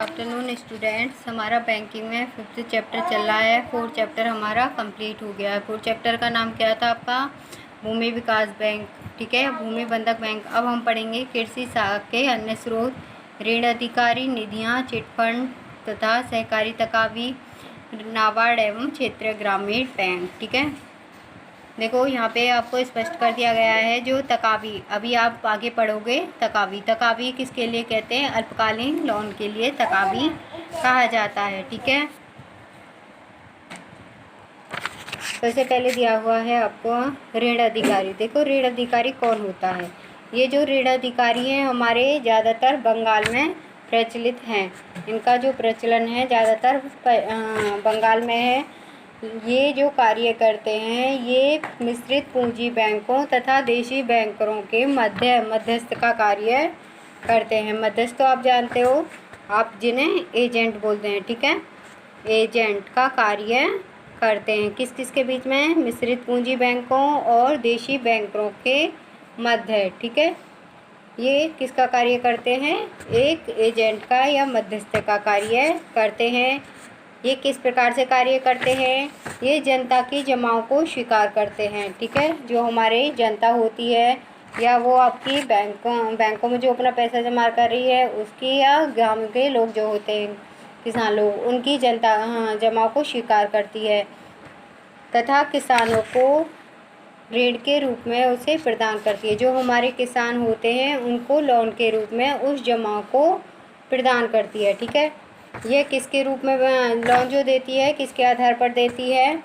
Afternoon students, हमारा banking में 5th chapter चल रहा है। 4th चैप्टर हमारा कंप्लीट हो गया है। 4th चैप्टर का नाम क्या था आपका? भूमि विकास बैंक, ठीक है, भूमि बंधक बैंक। अब हम पढ़ेंगे कृषि साख के अन्य स्रोत, ऋण अधिकारी निधियां, चिटफंड तथा सहकारी तकावी, नाबार्ड एवं क्षेत्रीय ग्रामीण बैंक, ठीक है। देखो यहाँ पे आपको स्पष्ट कर दिया गया है जो तकावी, अभी आप आगे पढ़ोगे। तकावी किसके लिए कहते हैं? अल्पकालीन लोन के लिए तकावी कहा जाता है, ठीक है। सबसे पहले दिया हुआ है आपको ऋण अधिकारी। देखो ऋण अधिकारी कौन होता है? ये जो ऋण अधिकारी हैं हमारे ज़्यादातर बंगाल में प्रचलित हैं। इनका जो प्रचलन है ज़्यादातर बंगाल में है। ये जो कार्य करते हैं ये मिश्रित पूंजी बैंकों तथा देशी बैंकरों के मध्यस्थ का कार्य करते हैं। मध्यस्थ तो आप जानते हो, आप जिन्हें एजेंट बोलते हैं, ठीक है। एजेंट का कार्य करते हैं किस किस के बीच में? मिश्रित पूंजी बैंकों और देशी बैंकरों के मध्य, ठीक है। ये किसका कार्य करते हैं? एक एजेंट का या मध्यस्थ का कार्य करते हैं। ये किस प्रकार से कार्य करते हैं? ये जनता की जमाओं को स्वीकार करते हैं, ठीक है। जो हमारे जनता होती है या वो आपकी बैंकों में जो अपना पैसा जमा कर रही है उसकी, या गाँव के लोग जो होते हैं किसान लोग, उनकी जनता जमाओं को स्वीकार करती है तथा किसानों को ऋण के रूप में उसे प्रदान करती है। जो हमारे किसान होते हैं उनको लोन के रूप में उस जमा को प्रदान करती है, ठीक है। यह किसके रूप में लोन जो देती है, किसके आधार पर देती है?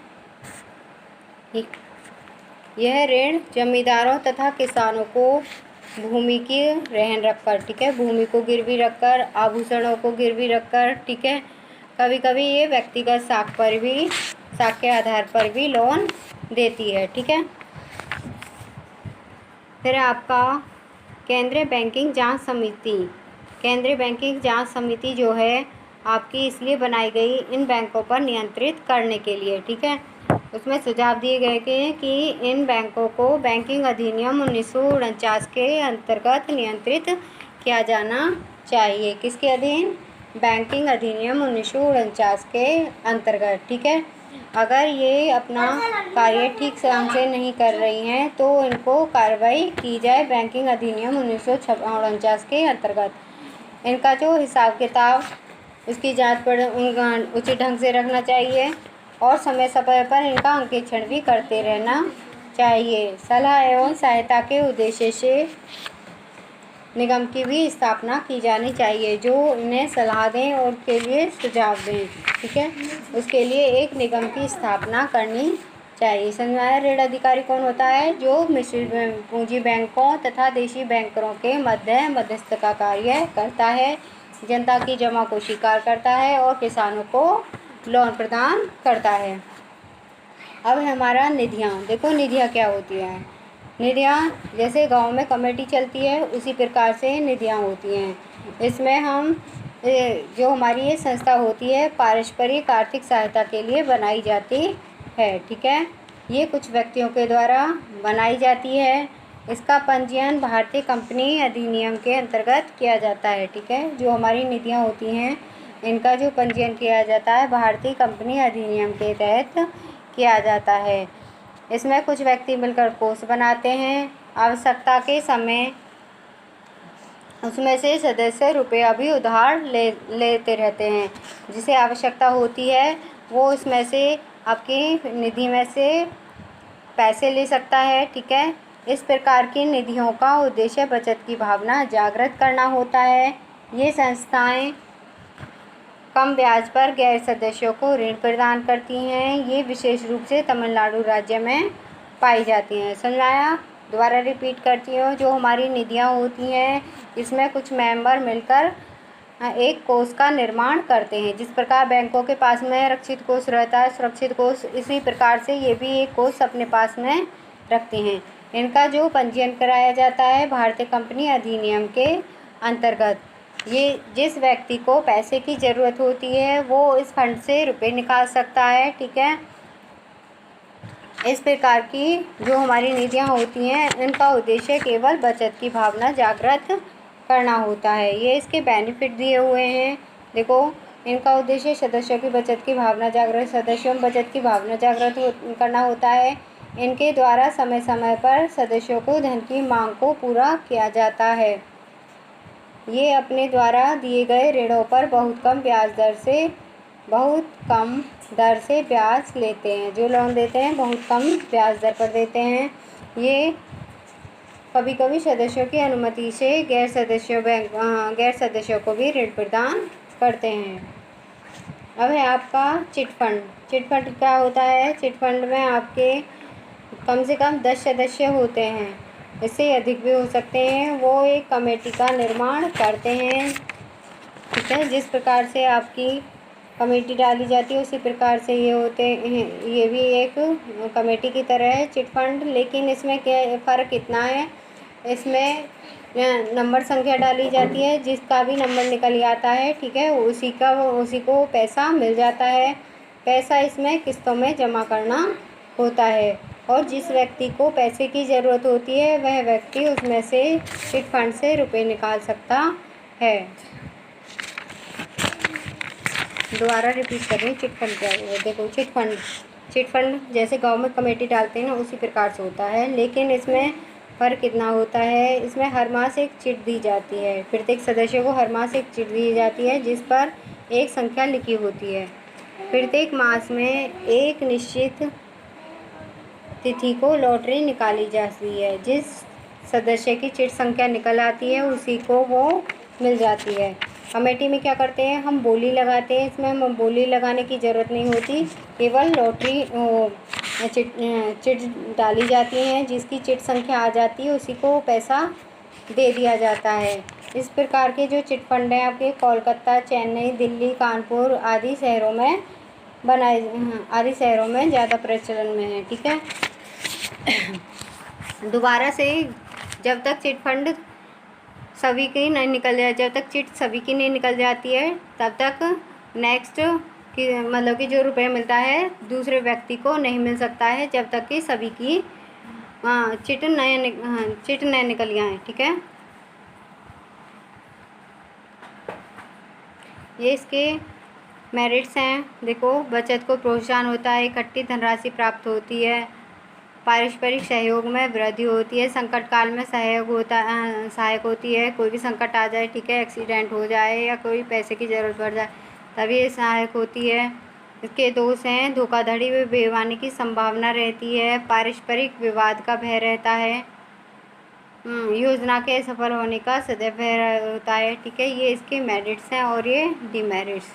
यह ऋण जमींदारों तथा किसानों को भूमि की रहन रखकर, ठीक है, भूमि को गिरवी रखकर, आभूषणों को गिरवी रखकर, ठीक है। कभी कभी ये व्यक्तिगत साख के आधार पर भी लोन देती है, ठीक है। फिर आपका केंद्रीय बैंकिंग जांच समिति। केंद्रीय बैंकिंग जांच समिति जो है आपकी इसलिए बनाई गई इन बैंकों पर नियंत्रित करने के लिए, ठीक है। उसमें सुझाव दिए गए कि इन बैंकों को बैंकिंग अधिनियम 1949 के अंतर्गत नियंत्रित किया जाना चाहिए। किसके अधीन? बैंकिंग अधिनियम 1949 के अंतर्गत, ठीक है। अगर ये अपना कार्य ठीक से नहीं कर रही हैं तो इनको कार्रवाई की जाए बैंकिंग अधिनियम 1949 के अंतर्गत। इनका जो हिसाब किताब उसकी जांच पर उचित ढंग से रखना चाहिए और समय समय पर इनका अंकेक्षण भी करते रहना चाहिए। सलाह एवं सहायता के उद्देश्य से निगम की भी स्थापना की जानी चाहिए, जो इन्हें सलाह दें और के लिए सुझाव दें, ठीक है। उसके लिए एक निगम की स्थापना करनी चाहिए। समझ में आया? ऋण अधिकारी कौन होता है? जो मिश्रित पूंजी बैंकों तथा देशी बैंकरों के मध्यस्थ का कार्य करता है, जनता की जमा को स्वीकार करता है और किसानों को लोन प्रदान करता है। अब हमारा निधियाँ। देखो निधियाँ क्या होती हैं? निधियाँ जैसे गांव में कमेटी चलती है उसी प्रकार से निधियाँ होती हैं। इसमें हम जो हमारी ये संस्था होती है पारस्परिक आर्थिक सहायता के लिए बनाई जाती है, ठीक है। ये कुछ व्यक्तियों के द्वारा बनाई जाती है। इसका पंजीयन भारतीय कंपनी अधिनियम के अंतर्गत किया जाता है, ठीक है। जो हमारी निधियाँ होती हैं इनका जो पंजीयन किया जाता है भारतीय कंपनी अधिनियम के तहत किया जाता है। इसमें कुछ व्यक्ति मिलकर कोष बनाते हैं। आवश्यकता के समय उसमें से सदस्य रुपया भी उधार लेते रहते हैं। जिसे आवश्यकता होती है वो इसमें से आपकी निधि में से पैसे ले सकता है, ठीक है। इस प्रकार की निधियों का उद्देश्य बचत की भावना जागृत करना होता है। ये संस्थाएं कम ब्याज पर गैर सदस्यों को ऋण प्रदान करती हैं। ये विशेष रूप से तमिलनाडु राज्य में पाई जाती हैं। समझ आया? दोबारा रिपीट करती हूँ। जो हमारी निधियाँ होती हैं इसमें कुछ मेंबर मिलकर एक कोष का निर्माण करते हैं। जिस प्रकार बैंकों के पास में रक्षित कोष रहता है, सुरक्षित कोष, इसी प्रकार से ये भी एक कोष अपने पास में रखते हैं। इनका जो पंजीयन कराया जाता है भारतीय कंपनी अधिनियम के अंतर्गत। ये जिस व्यक्ति को पैसे की ज़रूरत होती है वो इस फंड से रुपए निकाल सकता है, ठीक है। इस प्रकार की जो हमारी निधियाँ होती हैं इनका उद्देश्य केवल बचत की भावना जागृत करना होता है। ये इसके बेनिफिट दिए हुए हैं देखो, इनका उद्देश्य सदस्यों की बचत की भावना जागृत सदस्यों में बचत की भावना करना होता है। इनके द्वारा समय समय पर सदस्यों को धन की मांग को पूरा किया जाता है। ये अपने द्वारा दिए गए ऋणों पर बहुत कम दर से ब्याज लेते हैं। जो लोन देते हैं बहुत कम ब्याज दर पर देते हैं। ये कभी कभी सदस्यों की अनुमति से गैर सदस्यों को भी ऋण प्रदान करते हैं। अब है आपका चिट फंड। चिट फंड क्या होता है? चिट फंड में आपके कम से कम 10 सदस्य होते हैं, इससे अधिक भी हो सकते हैं। वो एक कमेटी का निर्माण करते हैं, ठीक है। जिस प्रकार से आपकी कमेटी डाली जाती है उसी प्रकार से ये होते हैं। ये भी एक कमेटी की तरह है चिट फंड, लेकिन इसमें क्या फ़र्क इतना है, इसमें नंबर संख्या डाली जाती है, जिसका भी नंबर निकल आता है, ठीक है, उसी को पैसा मिल जाता है। पैसा इसमें किस्तों में जमा करना होता है, और जिस व्यक्ति को पैसे की ज़रूरत होती है वह व्यक्ति उसमें से चिट फंड से रुपए निकाल सकता है। दोबारा रिपीट कर रही हूँ, चिट फंड क्या है। देखो, चिट फंड जैसे गांव में कमेटी डालते हैं ना, उसी प्रकार से होता है, लेकिन इसमें फ़र्क कितना होता है। इसमें हर मास एक चिट दी जाती है, प्रत्येक सदस्य को हर मास एक चिट दी जाती है जिस पर एक संख्या लिखी होती है। प्रत्येक मास में एक निश्चित तिथि को लॉटरी निकाली जाती है। जिस सदस्य की चिट संख्या निकल आती है उसी को वो मिल जाती है। कमेटी में क्या करते हैं, हम बोली लगाते हैं। इसमें हम बोली लगाने की ज़रूरत नहीं होती, केवल लॉटरी चिट डाली जाती हैं। जिसकी चिट संख्या आ जाती है उसी को पैसा दे दिया जाता है। इस प्रकार के जो चिट फंड हैं आपके कोलकाता, चेन्नई, दिल्ली, कानपुर आदि शहरों में ज़्यादा प्रचलन में है, ठीक है। दोबारा से जब तक चिट फंड सभी की नहीं निकल जाए, जब तक चिट सभी की नहीं निकल जाती है तब तक नेक्स्ट कि मतलब कि जो रुपये मिलता है दूसरे व्यक्ति को नहीं मिल सकता है, जब तक कि सभी की चिट नए निकल आए, ठीक है। ये इसके मेरिट्स हैं। देखो, बचत को प्रोत्साहन होता है, इकट्ठी धनराशि प्राप्त होती है, पारस्परिक सहयोग में वृद्धि होती है, संकट काल में सहायक होती है। कोई भी संकट आ जाए, ठीक है, एक्सीडेंट हो जाए या कोई पैसे की ज़रूरत पड़ जाए तभी ये सहायक होती है। इसके दोष हैं, धोखाधड़ी व बेईमानी की संभावना रहती है, पारस्परिक विवाद का भय रहता है, योजना के सफल होने का सदैव भय होता है, ठीक है। ये इसके मेरिट्स हैं और ये डिमेरिट्स।